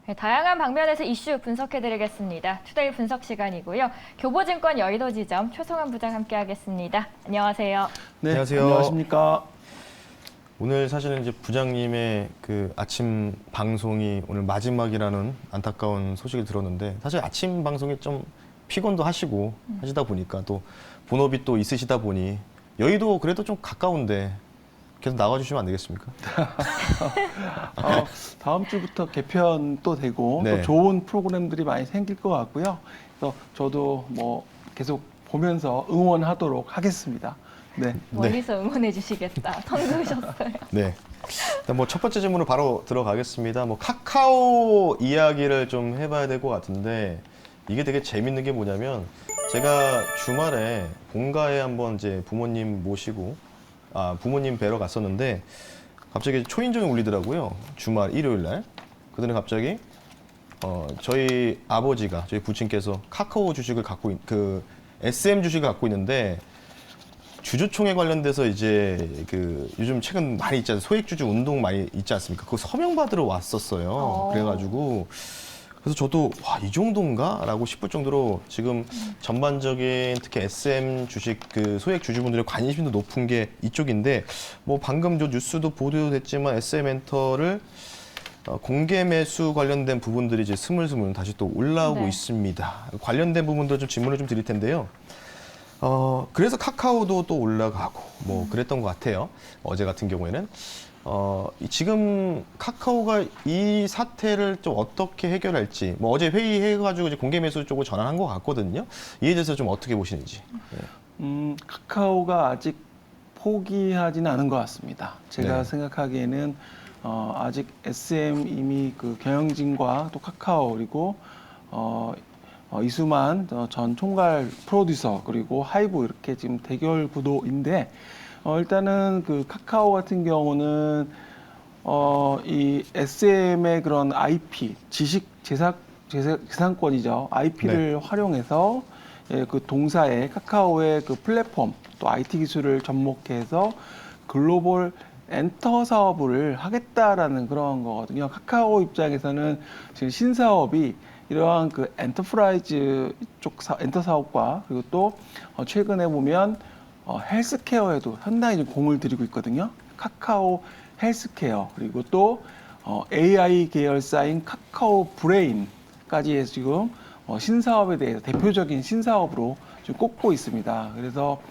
네, 다양한 방면에서 이슈 분석해드리겠습니다. 투데이 분석 시간이고요. 교보증권 여의도 지점 최성환 부장 함께하겠습니다. 안녕하세요. 네, 안녕하세요. 안녕하십니까. 오늘 사실은 이제 부장님의 그 아침 방송이 오늘 마지막이라는 안타까운 소식을 들었는데 사실 아침 방송이 좀 피곤도 하시고 하시다 보니까 또 본업이 또 있으시다 보니 여의도 그래도 좀 가까운데 계속 나와주시면 안 되겠습니까? 다음 주부터 개편 또 되고 네. 또 좋은 프로그램들이 많이 생길 것 같고요. 그래서 저도 뭐 계속 보면서 응원하도록 하겠습니다. 네. 멀리서 응원해 주시겠다. 성 그으셨어요. 네. 일단 뭐 첫 번째 질문으로 바로 들어가겠습니다. 뭐 카카오 이야기를 좀 해봐야 될 것 같은데 이게 되게 재밌는 게 뭐냐면 제가 주말에 본가에 한번 이제 부모님 모시고 부모님 뵈러 갔었는데 갑자기 초인종이 울리더라고요. 주말 일요일 날. 그전에 갑자기 저희 아버지가 저희 부친께서 카카오 주식을 갖고 그 SM 주식을 갖고 있는데 주주총회 관련돼서 이제 그 요즘 최근 많이 있잖아요. 소액주주 운동 많이 있지 않습니까? 그거 서명 받으러 왔었어요. 그래가지고 그래서 저도 와, 이 정도인가? 라고 싶을 정도로 지금 전반적인 특히 SM 주식 그 소액 주주분들의 관심도 높은 게 이쪽인데 뭐 방금 저 뉴스도 보도됐지만 SM엔터를 공개 매수 관련된 부분들이 이제 스물스물 다시 또 올라오고 네. 있습니다. 관련된 부분도 좀 질문을 좀 드릴 텐데요. 그래서 카카오도 또 올라가고 뭐 그랬던 것 같아요. 어제 같은 경우에는. 지금 카카오가 이 사태를 좀 어떻게 해결할지, 뭐 어제 회의해가지고 이제 공개 매수 쪽으로 전환한 것 같거든요. 이에 대해서 좀 어떻게 보시는지. 카카오가 아직 포기하지는 않은 것 같습니다. 제가 네. 생각하기에는 아직 SM 이미 그 경영진과 또 카카오 그리고 이수만 전 총괄 프로듀서 그리고 하이브 이렇게 지금 대결 구도인데 일단은 그 카카오 같은 경우는 이 SM의 그런 IP 지식 재산권이죠. IP를 활용해서 그 동사의 카카오의 그 플랫폼 또 IT 기술을 접목해서 글로벌 엔터 사업을 하겠다라는 그런 거거든요. 카카오 입장에서는 지금 신사업이 이러한 그 엔터프라이즈 쪽 엔터 사업과 그리고 또 최근에 보면 헬스케어에도 상당히 좀 공을 들이고 있거든요. 카카오 헬스케어 그리고 또 AI 계열사인 카카오 브레인까지 해서 지금 신사업에 대해서 대표적인 신사업으로 좀 꼽고 있습니다. 그래서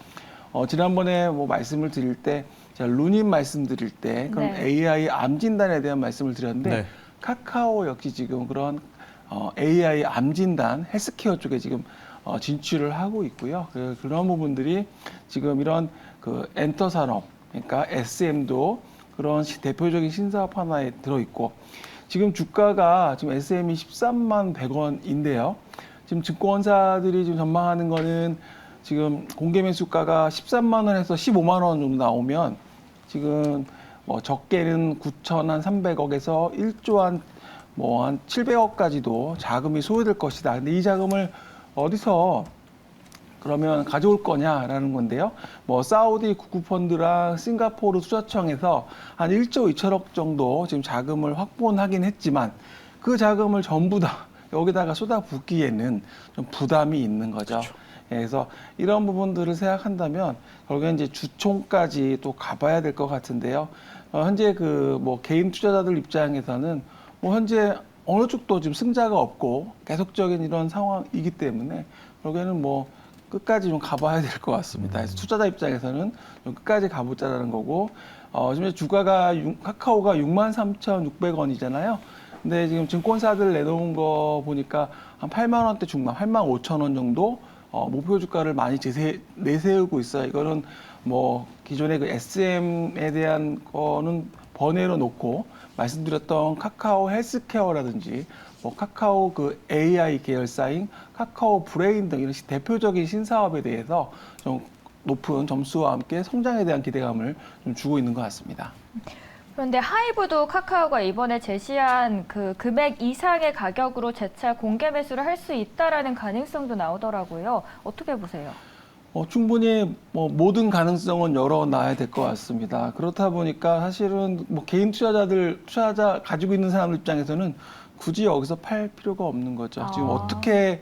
지난번에 뭐 말씀을 드릴 때 제가 루님 말씀드릴 때 그런 네. AI 암 진단에 대한 말씀을 드렸는데 네. 카카오 역시 지금 그런 AI 암 진단 헬스케어 쪽에 지금 진출을 하고 있고요. 그런 부분들이 지금 이런 그 엔터 산업, 그러니까 SM도 그런 대표적인 신사업 하나에 들어있고 지금 주가가 지금 SM이 13만 100원인데요. 지금 증권사들이 지금 전망하는 거는 지금 공개 매수가가 13만 원에서 15만 원 정도 나오면 지금 뭐 적게는 9,300억에서 1조 한 700억까지도 자금이 소요될 것이다. 근데 이 자금을 어디서 그러면 가져올 거냐라는 건데요. 뭐 사우디 국부펀드랑 싱가포르 투자청에서 한 1조 2천억 정도 지금 자금을 확보하긴 했지만 그 자금을 전부 다 여기다가 쏟아붓기에는 좀 부담이 있는 거죠. 그렇죠. 그래서 이런 부분들을 생각한다면 결국엔 이제 주총까지 또 가봐야 될 것 같은데요. 현재 그 뭐 개인 투자자들 입장에서는 뭐 현재 어느 쪽도 지금 승자가 없고 계속적인 이런 상황이기 때문에 결국에는 뭐 끝까지 좀 가봐야 될 것 같습니다. 그래서 투자자 입장에서는 좀 끝까지 가보자라는 거고 지금 주가가 카카오가 63,600원이잖아요. 근데 지금 증권사들 내놓은 거 보니까 한 8만 원대 중반, 8만 5천 원 정도 목표 주가를 많이 내세우고 있어요. 이거는 뭐 기존의 그 SM에 대한 거는 번외로 놓고 말씀드렸던 카카오 헬스케어라든지 뭐 카카오 그 AI 계열사인 카카오 브레인 등 이런 대표적인 신사업에 대해서 좀 높은 점수와 함께 성장에 대한 기대감을 좀 주고 있는 것 같습니다. 그런데 하이브도 카카오가 이번에 제시한 그 금액 이상의 가격으로 재차 공개 매수를 할 수 있다라는 가능성도 나오더라고요. 어떻게 보세요? 충분히 뭐 모든 가능성은 열어놔야 될 것 같습니다. 그렇다 보니까 사실은 뭐 개인 투자자 가지고 있는 사람들 입장에서는 굳이 여기서 팔 필요가 없는 거죠. 지금 아. 어떻게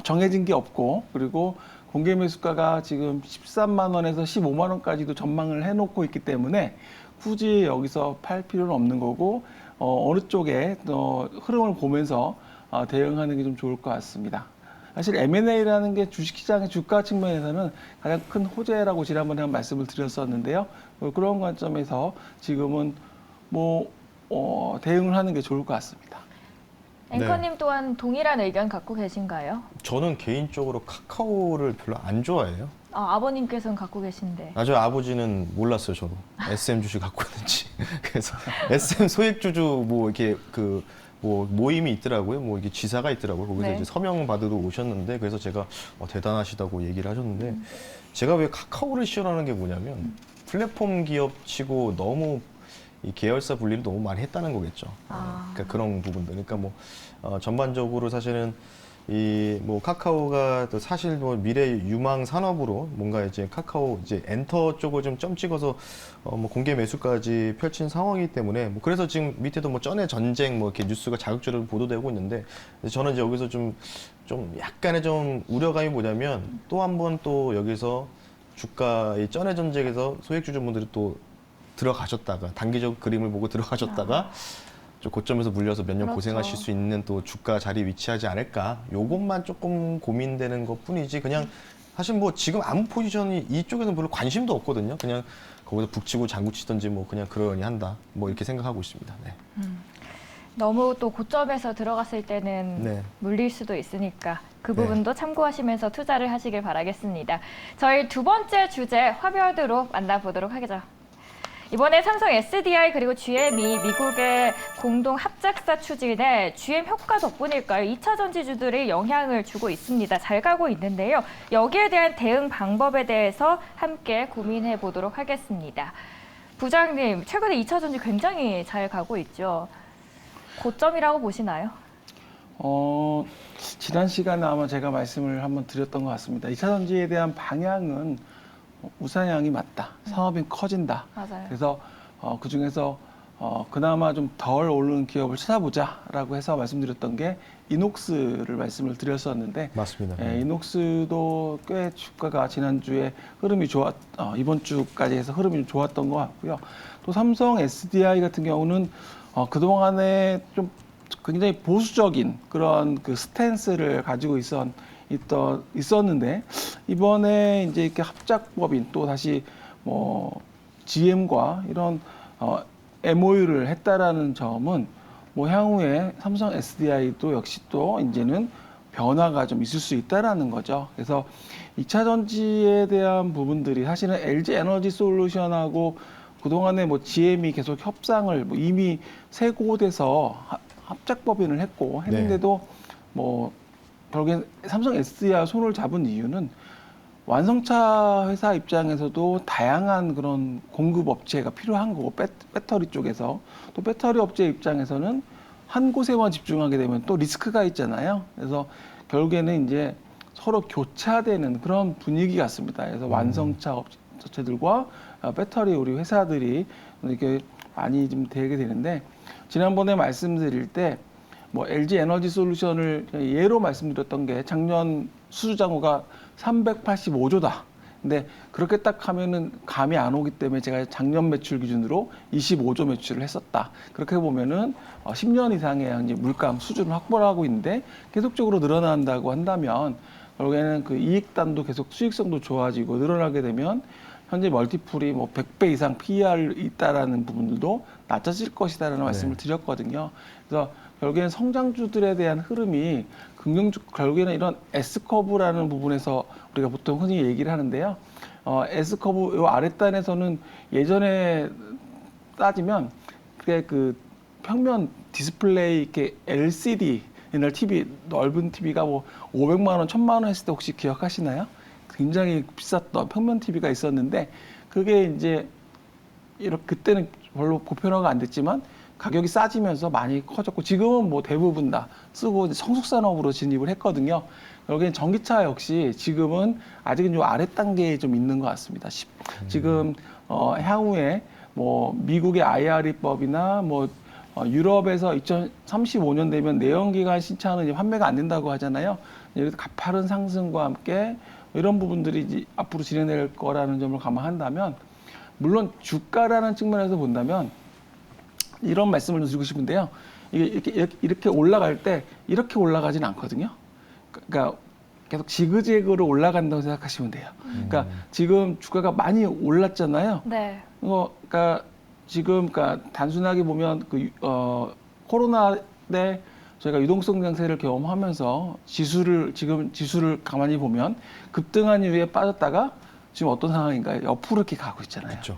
정해진 게 없고 그리고 공개 매수가가 지금 13만 원에서 15만 원까지도 전망을 해놓고 있기 때문에 굳이 여기서 팔 필요는 없는 거고 어느 쪽에 흐름을 보면서 대응하는 게 좀 좋을 것 같습니다. 사실 M&A라는 게 주식시장의 주가 측면에서는 가장 큰 호재라고 지난번에 한 말씀을 드렸었는데요. 그런 관점에서 지금은 대응을 하는 게 좋을 것 같습니다. 앵커님 또한 동일한 의견 갖고 계신가요? 저는 개인적으로 카카오를 별로 안 좋아해요. 아버님께서는 갖고 계신데. 저희 아버지는 몰랐어요, 저도. SM 주식 갖고 있는지. 그래서 SM 소액주주 이렇게 모임이 있더라고요. 이게 지사가 있더라고요. 거기서 네. 이제 서명 받으러 오셨는데 그래서 제가 대단하시다고 얘기를 하셨는데 제가 왜 카카오를 싫어하는 게 뭐냐면 플랫폼 기업치고 너무 이 계열사 분리를 너무 많이 했다는 거겠죠. 그러니까 그런 부분들. 그러니까 전반적으로 사실은 카카오가 또 사실 미래 유망 산업으로 뭔가 이제 카카오 이제 엔터 쪽을 좀 점 찍어서 공개 매수까지 펼친 상황이기 때문에 그래서 지금 밑에도 전의 전쟁 이렇게 뉴스가 자극적으로 보도되고 있는데 저는 이제 여기서 좀 약간의 좀 우려감이 뭐냐면 또 한 번 또 여기서 주가 이 전의 전쟁에서 소액주주분들이 또 들어가셨다가 단기적 그림을 보고 들어가셨다가 좀 고점에서 물려서 몇 년 그렇죠. 고생하실 수 있는 또 주가 자리에 위치하지 않을까 요것만 조금 고민되는 것 뿐이지 그냥 사실 지금 아무 포지션이 이쪽에서는 별로 관심도 없거든요. 그냥 거기서 북치고 장구치든지 그냥 그러니 한다 이렇게 생각하고 있습니다. 네. 너무 또 고점에서 들어갔을 때는 네. 물릴 수도 있으니까 그 네. 부분도 참고하시면서 투자를 하시길 바라겠습니다. 저희 두 번째 주제 화면으로 만나보도록 하겠죠. 이번에 삼성 SDI 그리고 GM이 미국의 공동 합작사 추진에 GM 효과 덕분일까요? 2차 전지주들이 영향을 주고 있습니다. 잘 가고 있는데요. 여기에 대한 대응 방법에 대해서 함께 고민해 보도록 하겠습니다. 부장님, 최근에 2차 전지 굉장히 잘 가고 있죠. 고점이라고 보시나요? 지난 시간에 아마 제가 말씀을 한번 드렸던 것 같습니다. 2차 전지에 대한 방향은 우상향이 맞다. 산업이 커진다. 맞아요. 그래서 그 중에서 그나마 좀 덜 오르는 기업을 찾아보자라고 해서 말씀드렸던 게 이녹스를 말씀을 드렸었는데 맞습니다. 이녹스도 꽤 주가가 지난주에 흐름이 이번 주까지 해서 흐름이 좀 좋았던 것 같고요. 또 삼성 SDI 같은 경우는 그동안에 좀 굉장히 보수적인 그런 그 스탠스를 가지고 있었는데 이번에 이제 이렇게 합작법인 또 다시 GM과 이런 MOU를 했다라는 점은 향후에 삼성 SDI도 역시 또 이제는 변화가 좀 있을 수 있다라는 거죠. 그래서 2차 전지에 대한 부분들이 사실은 LG 에너지 솔루션하고 그동안에 GM이 계속 협상을 이미 세 곳에서 합작법인을 했는데도 결국엔 삼성 SDI와 손을 잡은 이유는 완성차 회사 입장에서도 다양한 그런 공급 업체가 필요한 거고 배터리 쪽에서 또 배터리 업체 입장에서는 한 곳에만 집중하게 되면 또 리스크가 있잖아요. 그래서 결국에는 이제 서로 교차되는 그런 분위기 같습니다. 그래서 완성차 업체들과 배터리 우리 회사들이 이렇게 많이 좀 되게 되는데 지난번에 말씀드릴 때 LG 에너지 솔루션을 예로 말씀드렸던 게 작년 수주장고가 385조다. 근데 그렇게 딱 하면은 감이 안 오기 때문에 제가 작년 매출 기준으로 25조 매출을 했었다. 그렇게 보면은 10년 이상의 이제 물감 수준을 확보를 하고 있는데 계속적으로 늘어난다고 한다면 결국에는 그 이익단도 계속 수익성도 좋아지고 늘어나게 되면 현재 멀티플이 100배 이상 PER이 있다라는 부분들도 낮아질 것이다라는 말씀을 드렸거든요. 그래서 결국에는 성장주들에 대한 흐름이 결국에는 이런 S커브라는 부분에서 우리가 보통 흔히 얘기를 하는데요. S커브 요 아랫단에서는 예전에 따지면 그게 그 평면 디스플레이 이렇게 LCD 옛날 TV 넓은 TV가 500만 원, 1000만 원 했을 때 혹시 기억하시나요? 굉장히 비쌌던 평면 TV가 있었는데 그게 이제 그때는 별로 보편화가 안 됐지만 가격이 싸지면서 많이 커졌고 지금은 대부분 다 쓰고 이제 성숙산업으로 진입을 했거든요. 여기는 전기차 역시 지금은 아직은 요 아래 단계에 좀 있는 것 같습니다. 지금 향후에 미국의 IRA법이나 유럽에서 2035년 되면 내연기관 신차는 이제 판매가 안 된다고 하잖아요. 그래서 가파른 상승과 함께 이런 부분들이 이제 앞으로 진행될 거라는 점을 감안한다면, 물론 주가라는 측면에서 본다면 이런 말씀을 좀 드리고 싶은데요. 이게 이렇게 올라갈 때 이렇게 올라가진 않거든요. 그러니까 계속 지그재그로 올라간다고 생각하시면 돼요. 그러니까 지금 주가가 많이 올랐잖아요. 네. 그러니까 지금 그러니까 단순하게 보면 코로나 때 저희가 유동성 장세를 경험하면서 지수를 가만히 보면 급등한 이후에 빠졌다가 지금 어떤 상황인가요? 옆으로 이렇게 가고 있잖아요. 그렇죠.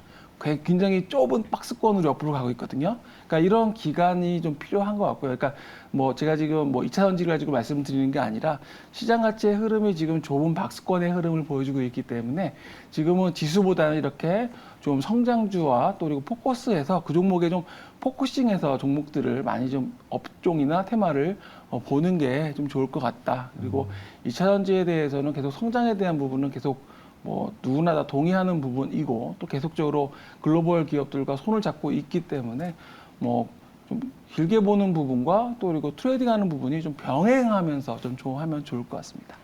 굉장히 좁은 박스권으로 옆으로 가고 있거든요. 그러니까 이런 기간이 좀 필요한 것 같고요. 그러니까 뭐 제가 지금 뭐 2차 전지를 가지고 말씀드리는 게 아니라 시장 가치의 흐름이 지금 좁은 박스권의 흐름을 보여주고 있기 때문에 지금은 지수보다는 이렇게 좀 성장주와 또 그리고 포커스해서 그 종목에 좀 포커싱해서 종목들을 많이 좀 업종이나 테마를 보는 게 좀 좋을 것 같다. 그리고 2차 전지에 대해서는 계속 성장에 대한 부분은 계속 뭐 누구나 다 동의하는 부분이고 또 계속적으로 글로벌 기업들과 손을 잡고 있기 때문에 뭐 좀 길게 보는 부분과 또 그리고 트레이딩하는 부분이 좀 병행하면서 좀 하면 좋을 것 같습니다.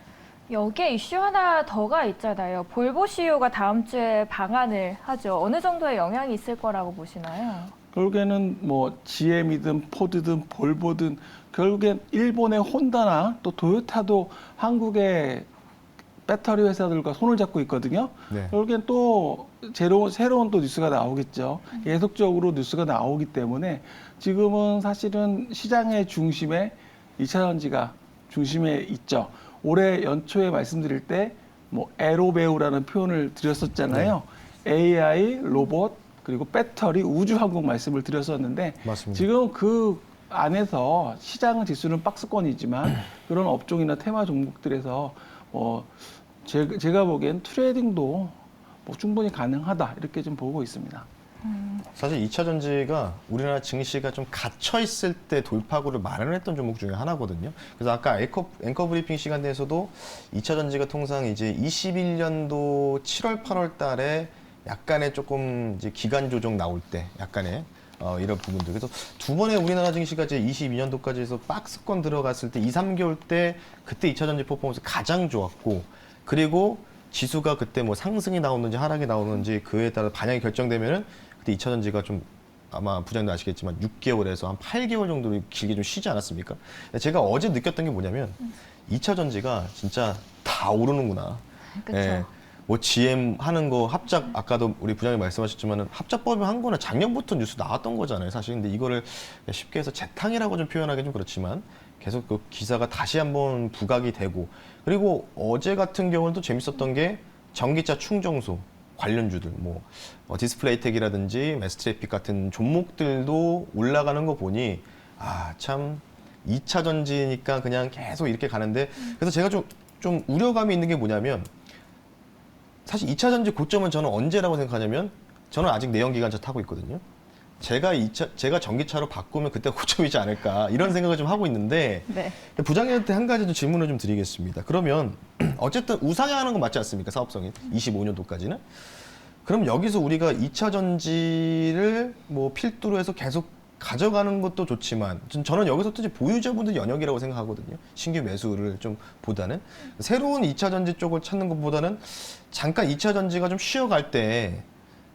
여기에 이슈 하나 더가 있잖아요. 볼보 CEO가 다음 주에 방한을 하죠. 어느 정도의 영향이 있을 거라고 보시나요? 결국에는 뭐 GM이든 포드든 볼보든 결국엔 일본의 혼다나 또 도요타도 한국의 배터리 회사들과 손을 잡고 있거든요. 네. 결국엔 또 새로운 또 뉴스가 나오겠죠. 계속적으로 뉴스가 나오기 때문에 지금은 사실은 시장의 중심에 2차 전지가 중심에 있죠. 올해 연초에 말씀드릴 때 뭐 에로배우라는 표현을 드렸었잖아요. AI, 로봇, 그리고 배터리, 우주항공 말씀을 드렸었는데 맞습니다. 지금 그 안에서 시장 지수는 박스권이지만 그런 업종이나 테마 종목들에서 제가 보기엔 트레이딩도 뭐 충분히 가능하다 이렇게 좀 보고 있습니다. 사실 2차 전지가 우리나라 증시가 좀 갇혀 있을 때 돌파구를 마련했던 종목 중에 하나거든요. 그래서 아까 앵커 브리핑 시간대에서도 2차 전지가 통상 이제 21년도 7월, 8월 달에 약간의 조금 이제 기간 조정 나올 때 약간의 이런 부분들. 그래서 두 번의 우리나라 증시가 이제 22년도까지 해서 박스권 들어갔을 때 2, 3개월 때 그때 2차 전지 퍼포먼스 가장 좋았고, 그리고 지수가 그때 뭐 상승이 나오는지 하락이 나오는지 그에 따라 반영이 결정되면은 그때 2차 전지가 좀 아마 부장님도 아시겠지만 6개월에서 한 8개월 정도 길게 좀 쉬지 않았습니까? 제가 어제 느꼈던 게 뭐냐면 2차 전지가 진짜 다 오르는구나. 그렇죠. 뭐 GM 하는 거 합작, 아까도 우리 부장님 말씀하셨지만은 합작법을 한 거는 작년부터 뉴스 나왔던 거잖아요, 사실. 근데 이거를 쉽게 해서 재탕이라고 좀 표현하기 좀 그렇지만 계속 그 기사가 다시 한번 부각이 되고, 그리고 어제 같은 경우는 또 재밌었던 게 전기차 충전소 관련주들, 뭐 디스플레이텍이라든지 매스트래픽 같은 종목들도 올라가는 거 보니 참 2차 전지니까 그냥 계속 이렇게 가는데, 그래서 제가 좀 우려감이 있는 게 뭐냐면, 사실 2차 전지 고점은 저는 언제라고 생각하냐면, 저는 아직 내연기관차 타고 있거든요. 제가 전기차로 바꾸면 그때 고점이지 않을까 이런 생각을 좀 하고 있는데, 네. 부장님한테 한 가지 좀 질문을 좀 드리겠습니다. 그러면 어쨌든 우상향하는 건 맞지 않습니까? 사업성이 25년도까지는. 그럼 여기서 우리가 2차 전지를 뭐 필두로 해서 계속 가져가는 것도 좋지만, 저는 여기서 또 이제 보유자분들 영역이라고 생각하거든요. 신규 매수를 좀 보다는 새로운 2차 전지 쪽을 찾는 것보다는 잠깐 2차 전지가 좀 쉬어갈 때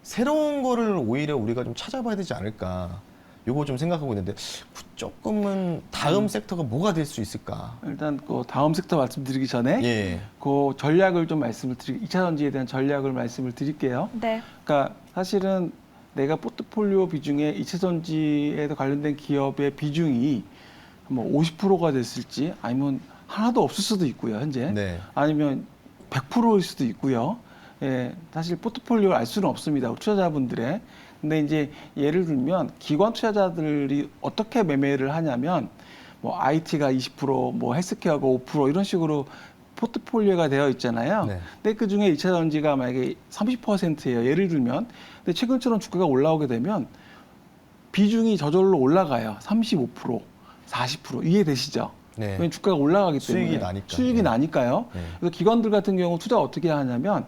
새로운 거를 오히려 우리가 좀 찾아봐야 되지 않을까, 요거 좀 생각하고 있는데, 조금은 다음 섹터가 뭐가 될 수 있을까? 일단 그 다음 섹터 말씀드리기 전에 예. 그 전략을 좀 2차 전지에 대한 전략을 말씀을 드릴게요. 네. 그러니까 사실은 내가 포트폴리오 비중에 2차 전지에 관련된 기업의 비중이 뭐 50%가 됐을지, 아니면 하나도 없을 수도 있고요, 현재. 네. 아니면 100%일 수도 있고요. 예, 사실 포트폴리오를 알 수는 없습니다, 투자자분들의. 근데 이제 예를 들면 기관 투자자들이 어떻게 매매를 하냐면, 뭐 IT가 20%, 뭐 헬스케어가 5% 이런 식으로 포트폴리오가 되어 있잖아요. 네. 근데 그 중에 2차 전지가 만약에 30%예요. 예를 들면. 근데 최근처럼 주가가 올라오게 되면 비중이 저절로 올라가요. 35%, 40% 이해되시죠? 네. 왜냐면 주가가 올라가기 때문에. 수익이 나니까. 수익이 네. 나니까요. 네. 그래서 기관들 같은 경우 투자 어떻게 하냐면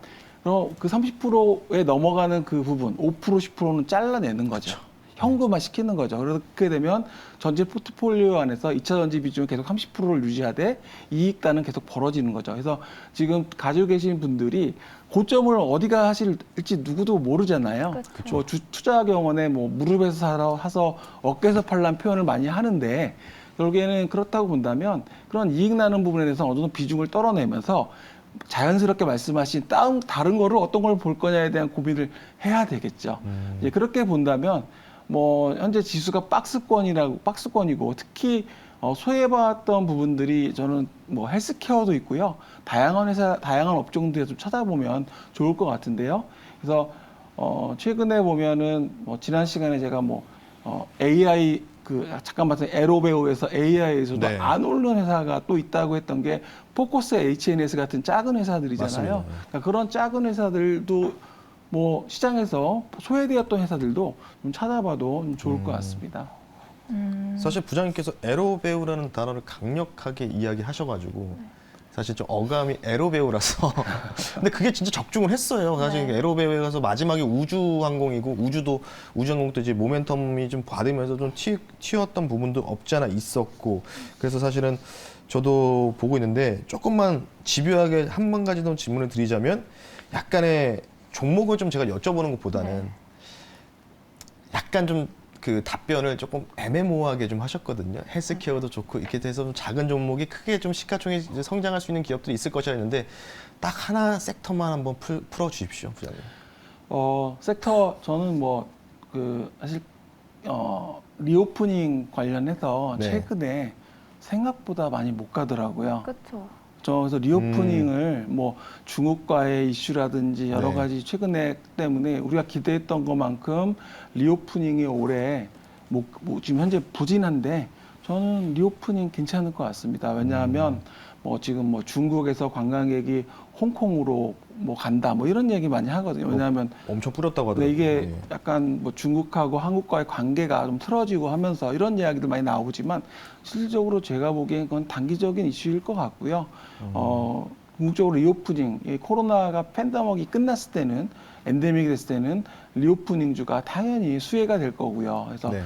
그 30%에 넘어가는 그 부분, 5%, 10%는 잘라내는 거죠. 현금화 시키는 거죠. 그렇게 되면 전체 포트폴리오 안에서 2차 전지 비중을 계속 30%를 유지하되 이익단은 계속 벌어지는 거죠. 그래서 지금 가지고 계신 분들이 고점을 어디가 하실지 누구도 모르잖아요. 그렇죠. 뭐 투자 경원에 뭐 무릎에서 사서 어깨에서 팔라는 표현을 많이 하는데 결국에는 그렇다고 본다면 그런 이익 나는 부분에 대해서 어느 정도 비중을 떨어내면서 자연스럽게 말씀하신 다른 거를 어떤 걸 볼 거냐에 대한 고민을 해야 되겠죠. 이제 그렇게 본다면 뭐 현재 지수가 박스권이고 특히 소외받았던 부분들이 저는 뭐 헬스케어도 있고요. 다양한 업종들에 좀 찾아보면 좋을 것 같은데요. 그래서 최근에 보면은 뭐 지난 시간에 제가 뭐 AI 잠깐 봤더니 에로베오에서 AI에서도 네. 안 오르는 회사가 또 있다고 했던 게 포커스 HNS 같은 작은 회사들이잖아요. 맞습니다. 그러니까 그런 작은 회사들도 뭐 시장에서 소외되었던 회사들도 좀 찾아봐도 좀 좋을 것 같습니다. 사실 부장님께서 에로배우라는 단어를 강력하게 이야기하셔가지고 사실 좀 어감이 에로배우라서 근데 그게 진짜 적중을 했어요. 사실 네. 에로배우에 가서 마지막에 우주항공이고 우주항공도 이제 모멘텀이 좀 받으면서 좀 튀었던 부분도 없지 않아 있었고 그래서 사실은 저도 보고 있는데 조금만 집요하게 한 가지 더 질문을 드리자면 약간의 종목을 좀 제가 여쭤보는 것보다는 네. 약간 좀 그 답변을 조금 애매모호하게 좀 하셨거든요. 헬스케어도 좋고 이렇게 돼서 좀 작은 종목이 크게 좀 시가총액 이제 성장할 수 있는 기업도 있을 것이라 했는데 딱 하나 섹터만 한번 풀어 주십시오, 부장님. 섹터 저는 사실 리오프닝 관련해서 네. 최근에 생각보다 많이 못 가더라고요. 그렇죠. 그래서 리오프닝을 뭐 중국과의 이슈라든지 여러 네. 가지 최근에 때문에 우리가 기대했던 것만큼 리오프닝이 올해 지금 현재 부진한데 저는 리오프닝 괜찮을 것 같습니다. 왜냐하면 뭐 지금 뭐 중국에서 관광객이 홍콩으로 뭐 간다 뭐 이런 얘기 많이 하거든요. 왜냐하면 엄청 뿌렸다고 네, 하더라고요. 이게 예. 약간 뭐 중국하고 한국과의 관계가 좀 틀어지고 하면서 이런 이야기들 많이 나오지만 실질적으로 제가 보기엔 그건 단기적인 이슈일 것 같고요. 궁극적으로 리오프닝, 이 코로나가 팬데믹이 끝났을 때는 엔데믹이 됐을 때는 리오프닝주가 당연히 수혜가 될 거고요. 그래서 네.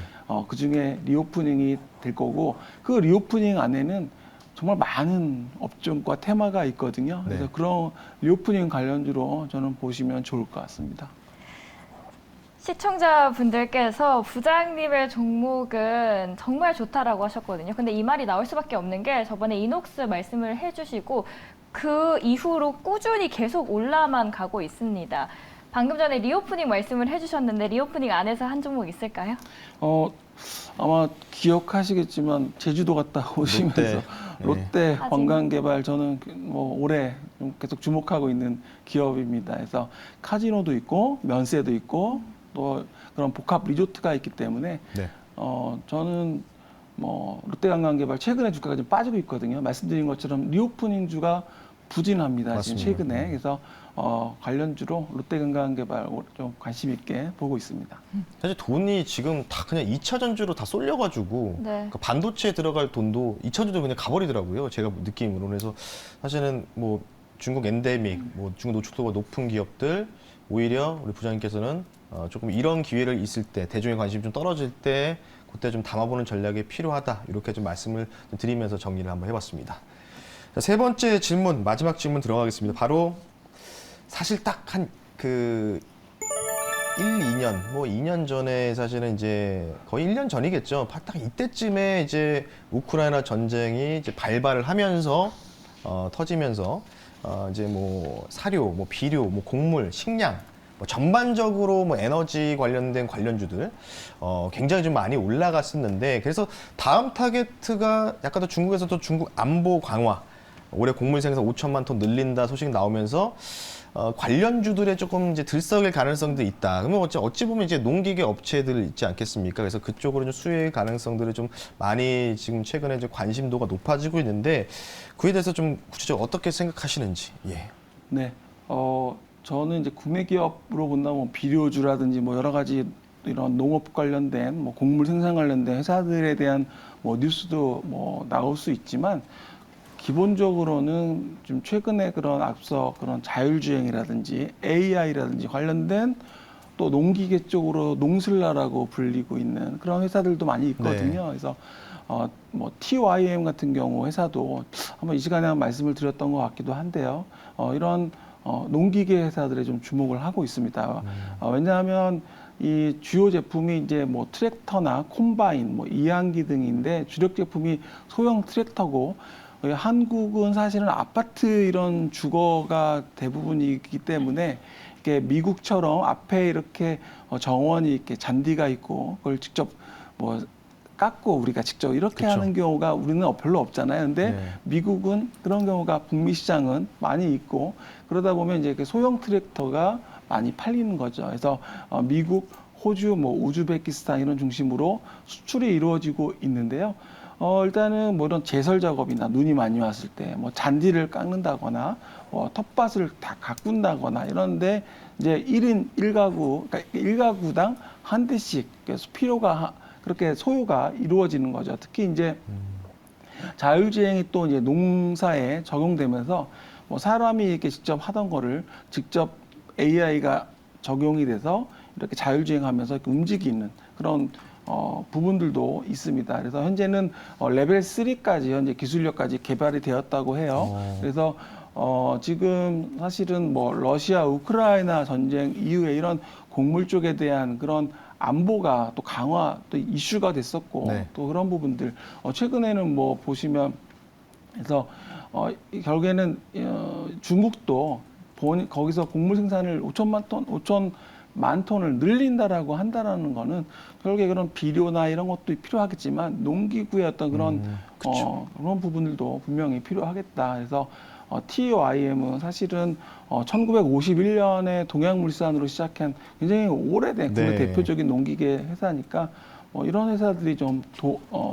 그 중에 리오프닝이 될 거고 그 리오프닝 안에는 정말 많은 업종과 테마가 있거든요. 그래서 네. 그런 리오프닝 관련주로 저는 보시면 좋을 것 같습니다. 시청자분들께서 부장님의 종목은 정말 좋다라고 하셨거든요. 근데 이 말이 나올 수밖에 없는 게 저번에 이녹스 말씀을 해주시고 그 이후로 꾸준히 계속 올라만 가고 있습니다. 방금 전에 리오프닝 말씀을 해주셨는데 리오프닝 안에서 한 종목 있을까요? 아마 기억하시겠지만 제주도 갔다 오시면서 롯데 아직- 관광개발 저는 뭐 올해 좀 계속 주목하고 있는 기업입니다. 그래서 카지노도 있고 면세도 있고 또 그런 복합 리조트가 있기 때문에 네. 저는 뭐 롯데관광개발 최근에 주가가 좀 빠지고 있거든요. 말씀드린 것처럼 리오프닝주가 부진합니다. 맞습니다. 지금 최근에 그래서 관련주로 롯데관광개발 좀 관심 있게 보고 있습니다. 사실 돈이 지금 다 그냥 2차 전지로 다 쏠려가지고 네. 그러니까 반도체에 들어갈 돈도 2차 전지로 그냥 가버리더라고요. 제가 느낌으로. 그래서 사실은 뭐 중국 엔데믹, 뭐 중국 노출도가 높은 기업들 오히려 우리 부장님께서는 조금 이런 기회를 있을 때 대중의 관심이 좀 떨어질 때 그때 좀 담아보는 전략이 필요하다 이렇게 좀 말씀을 좀 드리면서 정리를 한번 해봤습니다. 자, 세 번째 질문, 마지막 질문 들어가겠습니다. 바로 사실 딱 한 2년, 뭐 2년 전에 사실은 이제 거의 1년 전이겠죠. 딱 이때쯤에 이제 우크라이나 전쟁이 이제 발발을 하면서 터지면서 이제 뭐 사료, 뭐 비료, 뭐 곡물, 식량 뭐 전반적으로 뭐 에너지 관련된 관련주들 굉장히 좀 많이 올라갔었는데 그래서 다음 타겟트가 약간 더 중국에서도 중국 안보 강화 올해 곡물 생산 5천만 톤 늘린다 소식 나오면서 관련주들에 조금 이제 들썩일 가능성도 있다. 그러면 어찌 보면 이제 농기계 업체들 있지 않겠습니까? 그래서 그쪽으로 좀 수혜 가능성들을 좀 많이 지금 최근에 이제 관심도가 높아지고 있는데 그에 대해서 좀 구체적으로 어떻게 생각하시는지. 예. 네, 저는 이제 구매 기업으로 본다면 비료주라든지 뭐 여러 가지 이런 농업 관련된 뭐 곡물 생산 관련된 회사들에 대한 뭐 뉴스도 뭐 나올 수 있지만 기본적으로는 좀 최근에 그런 앞서 그런 자율주행이라든지 AI라든지 관련된 또 농기계 쪽으로 농슬라라고 불리고 있는 그런 회사들도 많이 있거든요. 네. 그래서 뭐 TYM 같은 경우 회사도 한번 이 시간에 한 말씀을 드렸던 것 같기도 한데요. 이런 농기계 회사들에 좀 주목을 하고 있습니다. 왜냐하면 이 주요 제품이 이제 뭐 트랙터나 콤바인, 뭐 이항기 등인데 주력 제품이 소형 트랙터고 한국은 사실은 아파트 이런 주거가 대부분이기 때문에 이게 미국처럼 앞에 이렇게 정원이 이렇게 잔디가 있고 그걸 직접 뭐 깎고 우리가 직접 이렇게 그쵸. 하는 경우가 우리는 별로 없잖아요. 근데 네. 미국은 그런 경우가 북미 시장은 많이 있고 그러다 보면 이제 이렇게 소형 트랙터가 많이 팔리는 거죠. 그래서 미국, 호주, 뭐 우즈베키스탄 이런 중심으로 수출이 이루어지고 있는데요. 일단은 뭐 이런 제설 작업이나 눈이 많이 왔을 때 뭐 잔디를 깎는다거나 텃밭을 다 가꾼다거나 이런데 이제 1인 1가구, 그러니까 1가구당 한 대씩 그래서 필요가 그렇게 소요가 이루어지는 거죠. 특히 이제 자율주행이 또 이제 농사에 적용되면서 뭐 사람이 이렇게 직접 하던 거를 직접 AI가 적용이 돼서 이렇게 자율주행하면서 이렇게 움직이는 그런 부분들도 있습니다. 그래서 현재는 레벨 3까지 현재 기술력까지 개발이 되었다고 해요. 그래서 지금 사실은 뭐 러시아 우크라이나 전쟁 이후에 이런 곡물 쪽에 대한 그런 안보가 또 강화 또 이슈가 됐었고 네. 또 그런 부분들 최근에는 뭐 보시면 그래서 결국에는 중국도 거기서 곡물 생산을 5천만 톤을 늘린다라고 한다라는 거는 결국에 그런 비료나 이런 것도 필요하겠지만 농기구의 어떤 그런 그런 부분들도 분명히 필요하겠다. 그래서 TYM은 사실은 1951년에 동양물산으로 시작한 굉장히 오래된 국내 네. 대표적인 농기계 회사니까 이런 회사들이 좀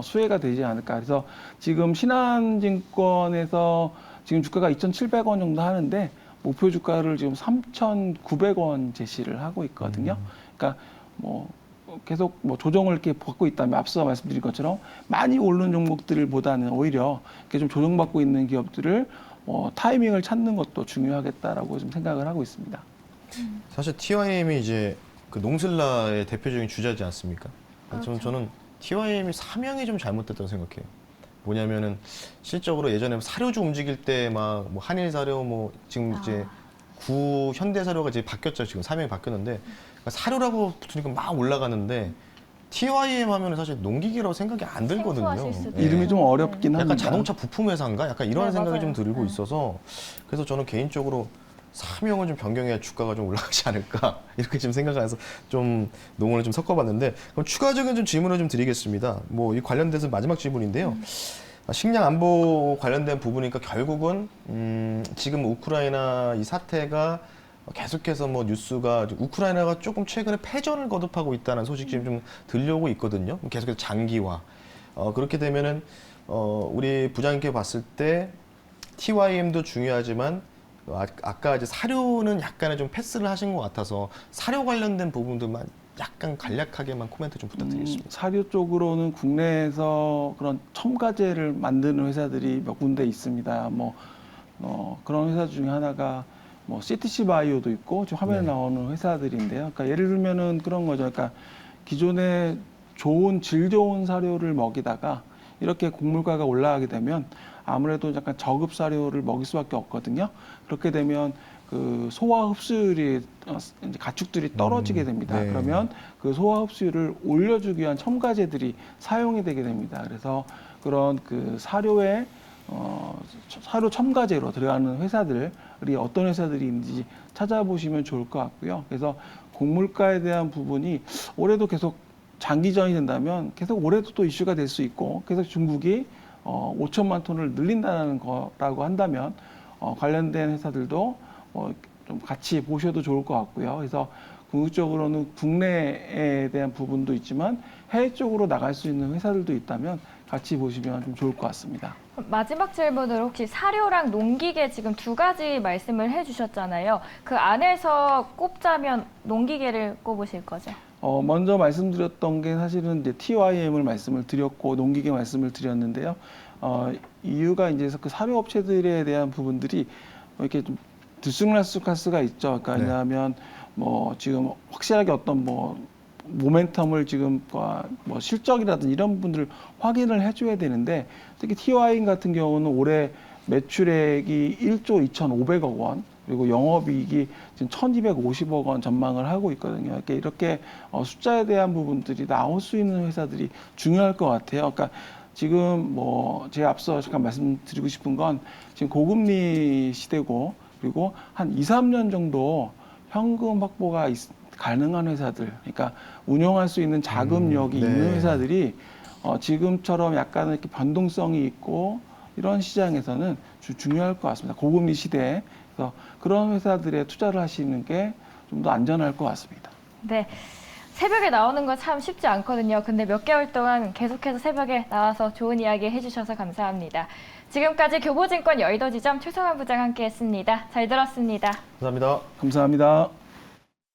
수혜가 되지 않을까. 그래서 지금 신한증권에서 지금 주가가 2,700원 정도 하는데 목표 주가를 지금 3,900원 제시를 하고 있거든요. 그러니까 뭐 계속 뭐 조정을 이렇게 받고 있다면 앞서 말씀드린 것처럼 많이 오르는 종목들보다는 오히려 이렇게 좀 조정받고 있는 기업들을 타이밍을 찾는 것도 중요하겠다라고 좀 생각을 하고 있습니다. 사실 TYM이 이제 그 농슬라의 대표적인 주자지 않습니까? 그렇죠. 저는 TYM이 사명이 좀 잘못됐다고 생각해요. 뭐냐면은 실적으로 예전에 사료주 움직일 때 막 뭐 한일사료 뭐 지금 이제 구 현대사료가 이제 바뀌었죠. 지금 사명이 바뀌었는데 그러니까 사료라고 붙으니까 막 올라가는데 TYM 하면은 사실 농기계라고 생각이 안 들거든요. 생소하실 수도 예. 이름이 좀 어렵긴 합니다. 약간 자동차 부품 회사인가? 약간 이런 네, 생각이 맞아요. 좀 들고 네. 있어서 그래서 저는 개인적으로 사명을 좀 변경해야 주가가 좀 올라가지 않을까 이렇게 지금 생각을 해서 좀 농을 좀 섞어봤는데 그럼 추가적인 좀 질문을 좀 드리겠습니다. 뭐 이 관련돼서 마지막 질문인데요. 식량 안보 관련된 부분이니까 결국은 지금 우크라이나 이 사태가 계속해서 뭐 뉴스가 우크라이나가 조금 최근에 패전을 거듭하고 있다는 소식이 좀 들려오고 있거든요. 계속해서 장기화. 그렇게 되면은 우리 부장님께 봤을 때 TYM도 중요하지만 아까 이제 사료는 약간의 좀 패스를 하신 것 같아서 사료 관련된 부분들만 약간 간략하게만 코멘트 좀 부탁드리겠습니다. 사료 쪽으로는 국내에서 그런 첨가제를 만드는 회사들이 몇 군데 있습니다. 그런 회사 중에 하나가 CTC 바이오도 있고 지금 화면에 네. 나오는 회사들인데요. 그러니까 예를 들면은 그런 거죠. 그러니까 기존에 질 좋은 사료를 먹이다가 이렇게 곡물가가 올라가게 되면 아무래도 약간 저급 사료를 먹일 수밖에 없거든요. 그렇게 되면 그 소화 흡수율이 이제 가축들이 떨어지게 됩니다. 네. 그러면 그 소화 흡수율을 올려주기 위한 첨가제들이 사용이 되게 됩니다. 그래서 그런 그 사료 첨가제로 들어가는 회사들이 어떤 회사들이 있는지 찾아보시면 좋을 것 같고요. 그래서 곡물가에 대한 부분이 올해도 계속 장기전이 된다면 계속 올해도 또 이슈가 될 수 있고 계속 중국이 5천만 톤을 늘린다는 거라고 한다면 관련된 회사들도 좀 같이 보셔도 좋을 것 같고요. 그래서 궁극적으로는 국내에 대한 부분도 있지만 해외 쪽으로 나갈 수 있는 회사들도 있다면 같이 보시면 좀 좋을 것 같습니다. 마지막 질문으로 혹시 사료랑 농기계 지금 두 가지 말씀을 해주셨잖아요. 그 안에서 꼽자면 농기계를 꼽으실 거죠? 먼저 말씀드렸던 게 사실은 이제 TYM을 말씀을 드렸고 농기계 말씀을 드렸는데요. 이유가 이제 그 사료 업체들에 대한 부분들이 이렇게 좀 들쑥날쑥할 수가 있죠. 그러니까 네. 왜냐하면 뭐 지금 확실하게 어떤 뭐 모멘텀을 지금 뭐 실적이라든지 이런 분들을 확인을 해줘야 되는데 특히 TY인 같은 경우는 올해 매출액이 1조 2,500억 원 그리고 영업이익이 지금 1,250억 원 전망을 하고 있거든요. 이렇게 숫자에 대한 부분들이 나올 수 있는 회사들이 중요할 것 같아요. 그러니까 지금 뭐 제가 앞서 잠깐 말씀드리고 싶은 건 지금 고금리 시대고 그리고 한 2, 3년 정도 현금 확보가 가능한 회사들, 그러니까 운영할 수 있는 자금력이 네. 있는 회사들이 지금처럼 약간 이렇게 변동성이 있고 이런 시장에서는 중요할 것 같습니다. 고금리 시대에. 그래서 그런 회사들에 투자를 하시는 게 좀 더 안전할 것 같습니다. 네. 새벽에 나오는 거 참 쉽지 않거든요. 근데 몇 개월 동안 계속해서 새벽에 나와서 좋은 이야기 해주셔서 감사합니다. 지금까지 교보증권 여의도 지점 최성환 부장 함께했습니다. 잘 들었습니다. 감사합니다. 감사합니다.